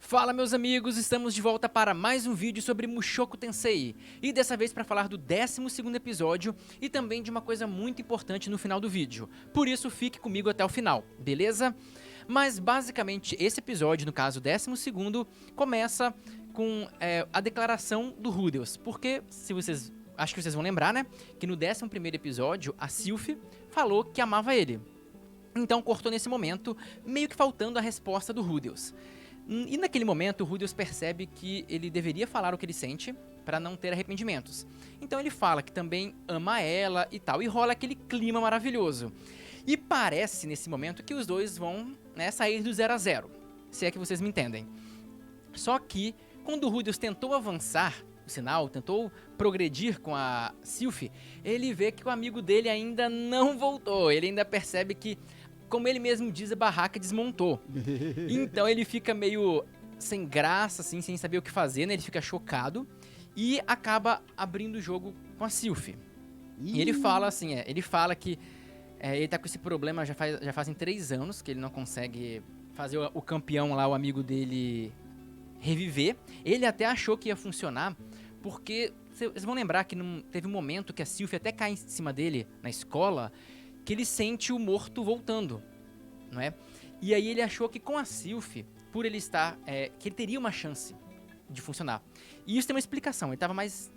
Fala meus amigos, estamos de volta para mais um vídeo sobre Mushoku Tensei e dessa vez para falar do 12º episódio e também de uma coisa muito importante no final do vídeo, por isso fique comigo até o final, beleza? Mas basicamente esse episódio, no caso o 12º, começa com a declaração do Rudeus, porque acho que vocês vão lembrar, né, que no 11º episódio a Sylphie falou que amava ele, então cortou nesse momento, meio que faltando a resposta do Rudeus. E naquele momento o Rudeus percebe que ele deveria falar o que ele sente para não ter arrependimentos. Então ele fala que também ama ela e tal, e rola aquele clima maravilhoso. E parece nesse momento que os dois vão, né, sair do 0 a 0, se é que vocês me entendem. Só que quando o Rudeus tentou avançar o sinal, tentou progredir com a Sylphie, ele vê que o amigo dele ainda não voltou, ele ainda percebe que, como ele mesmo diz, a barraca desmontou. Então ele fica meio sem graça, assim, sem saber o que fazer, né? Ele fica chocado e acaba abrindo o jogo com a Sylphie. E ele fala assim, ele fala que ele tá com esse problema já fazem 3 anos, que ele não consegue fazer o campeão lá, o amigo dele, reviver. Ele até achou que ia funcionar, porque vocês vão lembrar que teve um momento que a Sylphie até cai em cima dele na escola, que ele sente o morto voltando, não é? E aí ele achou que com a Sylphie, por ele estar, que ele teria uma chance de funcionar. E isso tem uma explicação, ele estava mais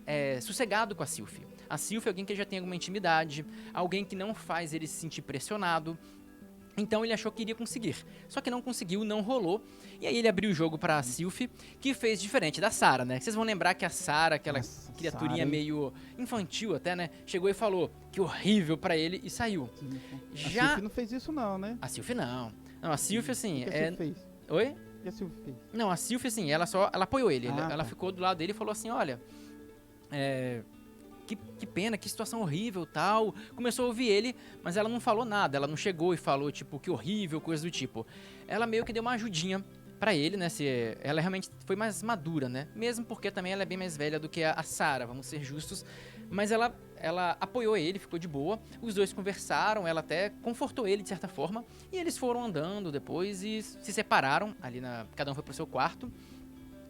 sossegado com a Sylphie. A Sylphie é alguém que já tem alguma intimidade, alguém que não faz ele se sentir pressionado. Então ele achou que iria conseguir, só que não conseguiu, não rolou. E aí ele abriu o jogo pra Sylphie, que fez diferente da Sarah, né? Vocês vão lembrar que a Sarah, aquela criaturinha meio infantil até, né? Chegou e falou que horrível pra ele e saiu. A Sylphie não fez isso não, né? A Sylphie não. Não, a Sylphie assim... O que a Sylphie fez? Oi? O que a Sylphie fez? Não, a Sylphie assim, ela apoiou ele. Ela tá. ficou do lado dele e falou assim, olha... Que pena, que situação horrível, tal. Começou a ouvir ele, mas ela não falou nada. Ela não chegou e falou, tipo, que horrível, coisa do tipo. Ela meio que deu uma ajudinha pra ele, né? Ela realmente foi mais madura, né? Mesmo porque também ela é bem mais velha do que a Sarah, vamos ser justos. Mas ela apoiou ele, ficou de boa. Os dois conversaram, ela até confortou ele de certa forma. E eles foram andando depois e se separaram. Cada um foi pro seu quarto.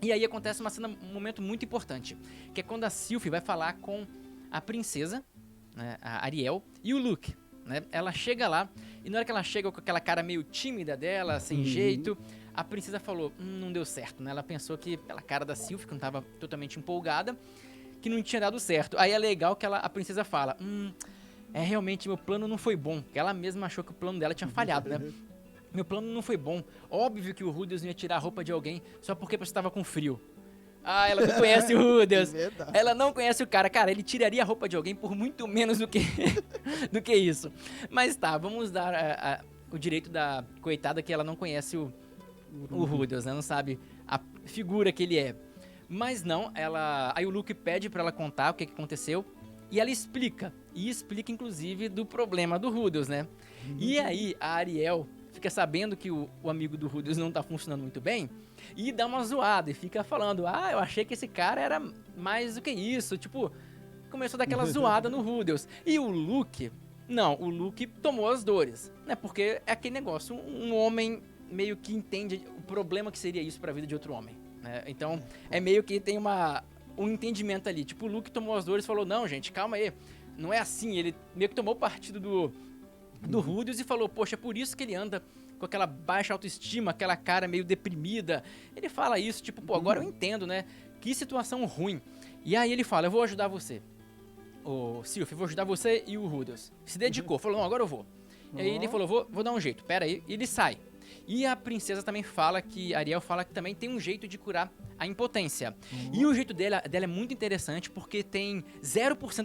E aí acontece um momento muito importante. Que é quando a Sylphie vai falar com a princesa, né, a Ariel, e o Luke, né? Ela chega lá, e na hora que ela chega com aquela cara meio tímida dela, sem jeito, a princesa falou, não deu certo, né? Ela pensou que, pela cara da Sylphie, que não estava totalmente empolgada, que não tinha dado certo. Aí é legal que a princesa fala, realmente meu plano não foi bom, que ela mesma achou que o plano dela tinha falhado, né? Meu plano não foi bom. Óbvio que o Rudeus não ia tirar a roupa de alguém só porque você estava com frio. Ah, ela não conhece o Rudeus. Ela não conhece o cara. Cara, ele tiraria a roupa de alguém por muito menos do que, do que isso. Mas tá, vamos dar o direito da coitada que ela não conhece o Rudeus, né? Não sabe a figura que ele é. Mas não, aí o Luke pede pra ela contar o que aconteceu. E ela explica. E explica, inclusive, do problema do Rudeus, né? E aí, a Ariel fica sabendo que o amigo do Rudeus não tá funcionando muito bem e dá uma zoada e fica falando, eu achei que esse cara era mais do que isso, tipo, começou a dar aquela zoada no Rudeus. E o Luke tomou as dores, né, porque é aquele negócio, um homem meio que entende o problema que seria isso pra vida de outro homem, né, então é meio que tem um entendimento ali, tipo, o Luke tomou as dores e falou, não gente, calma aí, não é assim, ele meio que tomou partido do Rudeus e falou, poxa, é por isso que ele anda com aquela baixa autoestima, aquela cara meio deprimida. Ele fala isso, tipo, pô, agora eu entendo, né? Que situação ruim. E aí ele fala, eu vou ajudar você. Ô, Sylphie, eu vou ajudar você e o Rudeus. Se dedicou, falou, não, agora eu vou. E aí ele falou, vou dar um jeito, pera aí. E ele sai. E a princesa também fala Ariel fala que também tem um jeito de curar a impotência. E o jeito dela é muito interessante porque tem 0%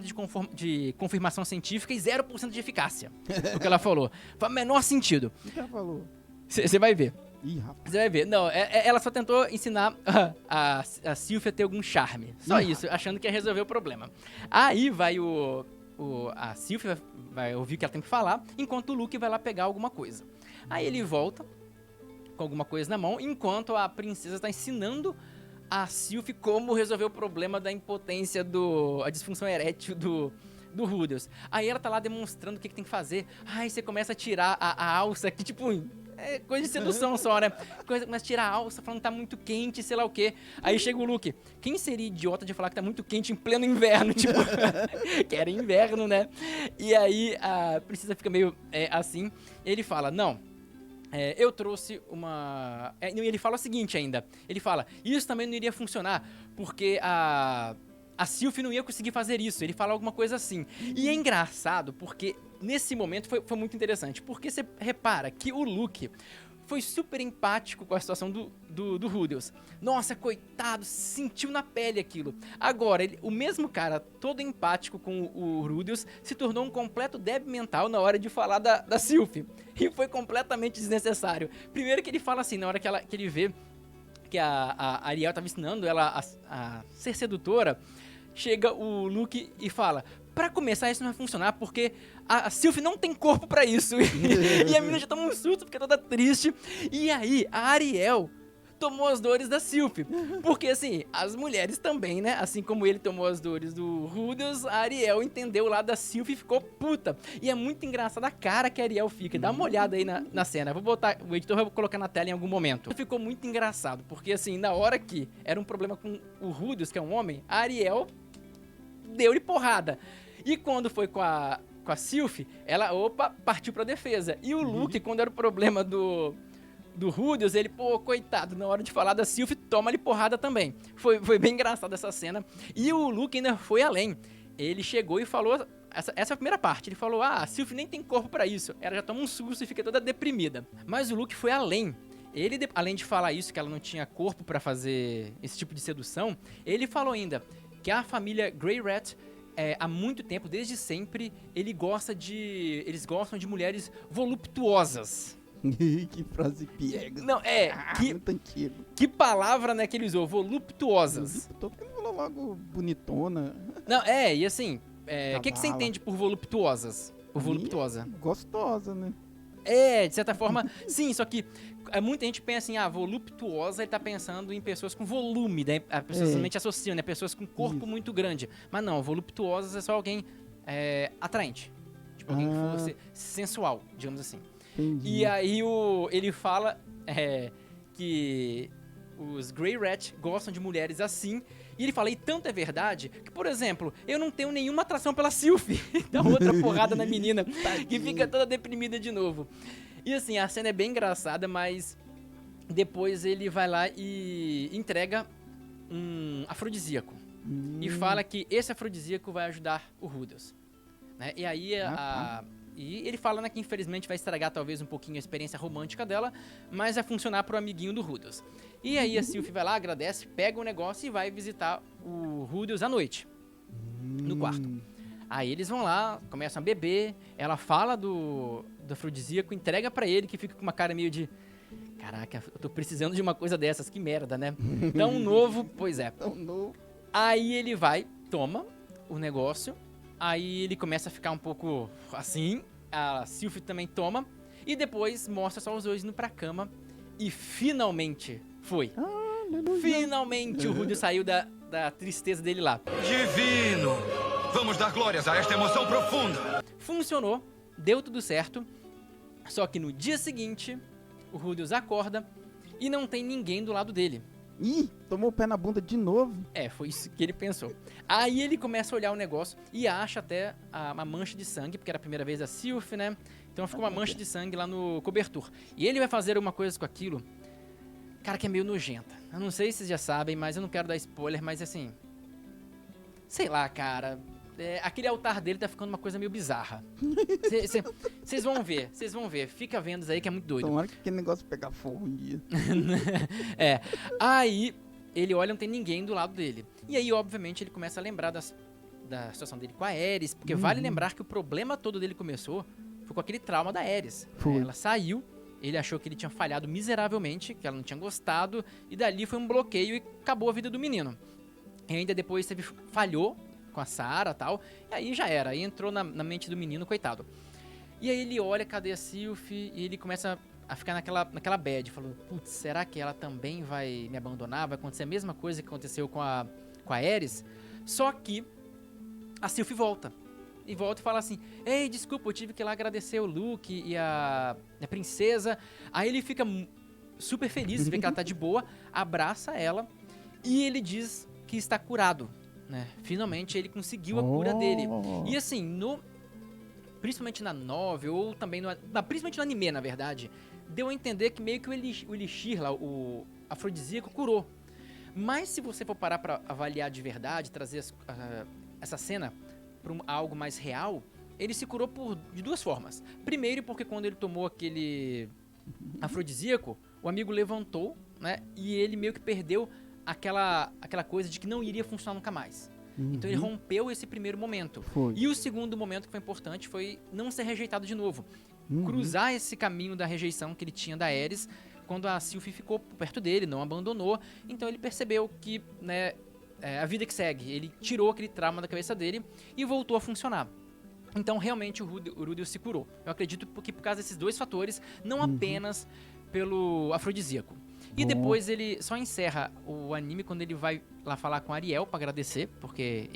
de confirmação científica e 0% de eficácia. O que ela falou. Faz o menor sentido. O que ela falou? Você vai ver. Ih, rapaz. Você vai ver. Não, ela só tentou ensinar a Sylphie a ter algum charme. Só isso, achando que ia resolver o problema. Aí vai a Sylphie vai ouvir o que ela tem que falar, enquanto o Luke vai lá pegar alguma coisa. Aí ele volta com alguma coisa na mão, enquanto a princesa está ensinando a Sylphie como resolver o problema da impotência, a disfunção erétil do Rudeus. Aí ela tá lá demonstrando o que tem que fazer. Aí você começa a tirar a alça, que tipo, É coisa de sedução só, né? Começa a tirar a alça, falando que tá muito quente, sei lá o quê. Aí chega o Luke. Quem seria idiota de falar que tá muito quente em pleno inverno? Tipo, que era inverno, né? E aí a princesa fica meio assim. Ele fala, não, eu trouxe uma... E ele fala o seguinte ainda. Ele fala, isso também não iria funcionar, porque a Sylvie não ia conseguir fazer isso. Ele fala alguma coisa assim. E é engraçado, porque nesse momento foi muito interessante. Porque você repara que o Luke foi super empático com a situação do Rudels. Nossa, coitado, sentiu na pele aquilo. Agora, o mesmo cara, todo empático com o Rudels, se tornou um completo débil mental na hora de falar da Sylvie. E foi completamente desnecessário. Primeiro que ele fala assim, na hora que ele vê que a Ariel tava ensinando ela a ser sedutora, chega o Luke e fala, pra começar isso não vai funcionar porque a Sylvie não tem corpo pra isso. E a menina já toma um susto, fica toda triste. E aí a Ariel tomou as dores da Sylvie. Porque assim, as mulheres também, né? Assim como ele tomou as dores do Rudels, a Ariel entendeu o lado da Sylvie e ficou puta. E é muito engraçada a cara que a Ariel fica. Dá uma olhada aí na cena. Vou botar, o editor vai colocar na tela em algum momento. Ficou muito engraçado, porque assim, na hora que era um problema com o Rudels, que é um homem, a Ariel deu-lhe porrada. E quando foi com a Sylvie, ela, partiu pra defesa. E o Luke, quando era o problema do Rudels, ele, coitado, na hora de falar da Sylvie, toma-lhe porrada também. Foi bem engraçado essa cena. E o Luke ainda foi além. Ele chegou e falou, essa é a primeira parte, ele falou, a Sylvie nem tem corpo pra isso. Ela já toma um susto e fica toda deprimida. Mas o Luke foi além. Ele, além de falar isso, que ela não tinha corpo pra fazer esse tipo de sedução, ele falou ainda que a família Grey Rat, há muito tempo, desde sempre, eles gostam de mulheres voluptuosas. Que frase piega. Não, muito antigo. Que palavra, né, que ele usou? Voluptuosas. Por que não falou logo bonitona? Não, e assim, o que você entende por voluptuosas? Por voluptuosa? Gostosa, né? De certa forma, sim, só que muita gente pensa assim, voluptuosa, ele tá pensando em pessoas com volume, né? As pessoas realmente associam, né? Pessoas com corpo muito grande. Mas não, voluptuosas é só alguém atraente. Tipo, alguém que fosse sensual, digamos assim. Entendi. E aí ele fala que os Grey Rat gostam de mulheres assim. E ele fala, e tanto é verdade, que, por exemplo, eu não tenho nenhuma atração pela Sylvie. Dá outra porrada na menina, que fica toda deprimida de novo. E assim, a cena é bem engraçada, mas depois ele vai lá e entrega um afrodisíaco. E fala que esse afrodisíaco vai ajudar o Rudels. Né? E aí e ele fala, né, que infelizmente vai estragar talvez um pouquinho a experiência romântica dela, mas vai funcionar pro amiguinho do Rudels. E aí a Sylvie vai lá, agradece, pega o negócio e vai visitar o Rudels à noite, no quarto. Aí eles vão lá, começam a beber, ela fala do afrodisíaco, entrega pra ele, que fica com uma cara meio de... Caraca, eu tô precisando de uma coisa dessas, que merda, né? Tão novo, pois é. Tão novo. Aí ele vai, toma o negócio, aí ele começa a ficar um pouco assim, a Sylvie também toma, e depois mostra só os dois indo pra cama, e finalmente foi. Finalmente o Rudels saiu da tristeza dele lá. Divino! Vamos dar glórias a esta emoção profunda! Funcionou, deu tudo certo, só que no dia seguinte, o Rudels acorda e não tem ninguém do lado dele. Ih, tomou o pé na bunda de novo. Foi isso que ele pensou. Aí ele começa a olhar o negócio e acha até uma mancha de sangue, porque era a primeira vez da Sylvie, né? Então ficou uma mancha de sangue lá no cobertor. E ele vai fazer uma coisa com aquilo, cara, que é meio nojenta. Eu não sei se vocês já sabem, mas eu não quero dar spoiler, mas assim... Sei lá, cara... aquele altar dele tá ficando uma coisa meio bizarra. Vocês vão ver. Fica vendo isso aí que é muito doido. Tomara que aquele negócio pegar fogo um dia. Aí ele olha, não tem ninguém do lado dele. E aí, obviamente, ele começa a lembrar da situação dele com a Ares, porque vale lembrar que o problema todo dele começou foi com aquele trauma da Ares. Ela saiu, ele achou que ele tinha falhado miseravelmente, que ela não tinha gostado, e dali foi um bloqueio e acabou a vida do menino. E ainda depois falhou com a Sarah e tal, e aí já era, aí entrou na mente do menino, coitado. E aí ele olha, cadê a Sylvie, e ele começa a ficar naquela bad, falando, putz, será que ela também vai me abandonar? Vai acontecer a mesma coisa que aconteceu com a Ares? Só que a Sylvie volta. e volta e fala assim: ei, desculpa, eu tive que ir lá agradecer o Luke e a princesa. Aí ele fica super feliz, vê que ela tá de boa, abraça ela e ele diz que está curado, né? Finalmente ele conseguiu a cura dele. E assim, principalmente na novel, ou também principalmente no anime, na verdade, deu a entender que meio que o Elixir lá, o afrodisíaco, curou. Mas se você for parar pra avaliar de verdade, trazer essa cena pra algo mais real, ele se curou de duas formas. Primeiro, porque quando ele tomou aquele afrodisíaco, o amigo levantou, né? E ele meio que perdeu aquela coisa de que não iria funcionar nunca mais. Então ele rompeu esse primeiro momento. E o segundo momento que foi importante foi não ser rejeitado de novo. Cruzar esse caminho da rejeição que ele tinha da Aerys, quando a Sylvie ficou perto dele, não abandonou. Então ele percebeu que, né, a vida que segue. Ele tirou aquele trauma da cabeça dele e voltou a funcionar. Então realmente o Rudel se curou. Eu acredito que por causa desses dois fatores, não apenas pelo afrodisíaco. E depois ele só encerra o anime quando ele vai lá falar com a Ariel pra agradecer, porque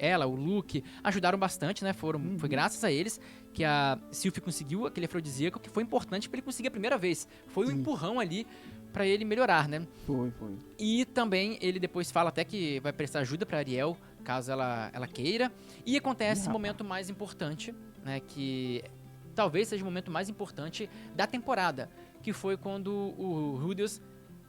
ela, o Luke ajudaram bastante, né? Foi graças a eles que a Sylvie conseguiu aquele afrodisíaco, que foi importante pra ele conseguir a primeira vez. Foi um empurrão ali pra ele melhorar, né? Foi. E também ele depois fala até que vai prestar ajuda pra Ariel, caso ela queira. E acontece o momento mais importante, né? Que talvez seja o momento mais importante da temporada, que foi quando o Rudeus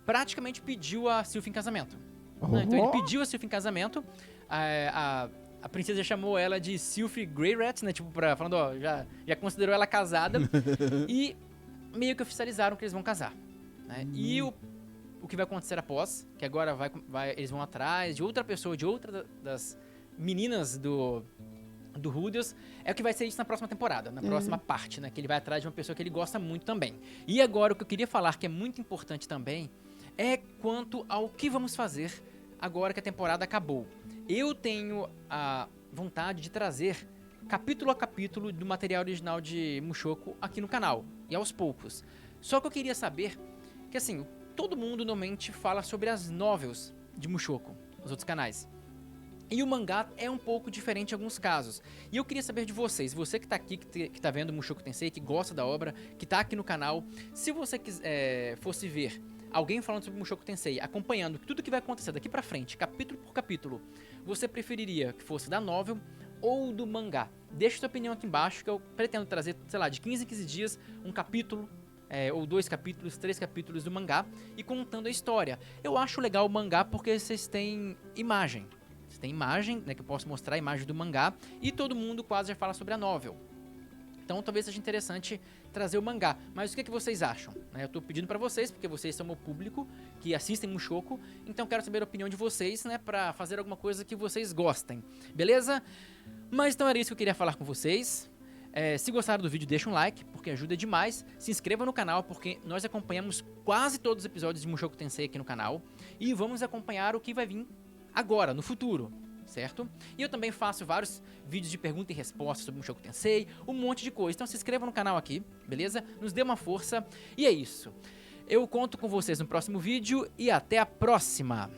praticamente pediu a Sylvie em casamento. Né? Então ele pediu a Sylvie em casamento, a princesa chamou ela de Sylvie Greyrat, né? Tipo, falando, ó, já considerou ela casada. E meio que oficializaram que eles vão casar. Né? E o que vai acontecer após, que agora eles vão atrás de outra pessoa, de outra das meninas do Rudeus, é o que vai ser isso na próxima temporada, na próxima parte, né? Que ele vai atrás de uma pessoa que ele gosta muito também. E agora, o que eu queria falar, que é muito importante também, é quanto ao que vamos fazer agora que a temporada acabou. Eu tenho a vontade de trazer capítulo a capítulo do material original de Mushoku aqui no canal, e aos poucos. Só que eu queria saber que, assim, todo mundo normalmente fala sobre as novels de Mushoku, nos outros canais. E o mangá é um pouco diferente em alguns casos. E eu queria saber de vocês, você que tá aqui, que tá vendo Mushoku Tensei, que gosta da obra, que tá aqui no canal, se você fosse ver alguém falando sobre Mushoku Tensei, acompanhando tudo que vai acontecer daqui pra frente, capítulo por capítulo, você preferiria que fosse da novel ou do mangá? Deixa sua opinião aqui embaixo, que eu pretendo trazer, sei lá, de 15 em 15 dias, um capítulo, ou 2 capítulos, 3 capítulos do mangá, e contando a história. Eu acho legal o mangá porque vocês têm imagem. Tem imagem, né, que eu posso mostrar a imagem do mangá, e todo mundo quase já fala sobre a novel. Então talvez seja interessante trazer o mangá. Mas o que vocês acham? Eu tô pedindo pra vocês, porque vocês são o meu público, que assistem Mushoku, então quero saber a opinião de vocês, né, pra fazer alguma coisa que vocês gostem. Beleza? Mas então era isso que eu queria falar com vocês. Se gostaram do vídeo, deixa um like, porque ajuda demais. Se inscreva no canal, porque nós acompanhamos quase todos os episódios de Mushoku Tensei aqui no canal. E vamos acompanhar o que vai vir agora, no futuro, certo? E eu também faço vários vídeos de pergunta e resposta sobre Mushoku Tensei, um monte de coisa. Então se inscreva no canal aqui, beleza? Nos dê uma força. E é isso. Eu conto com vocês no próximo vídeo e até a próxima!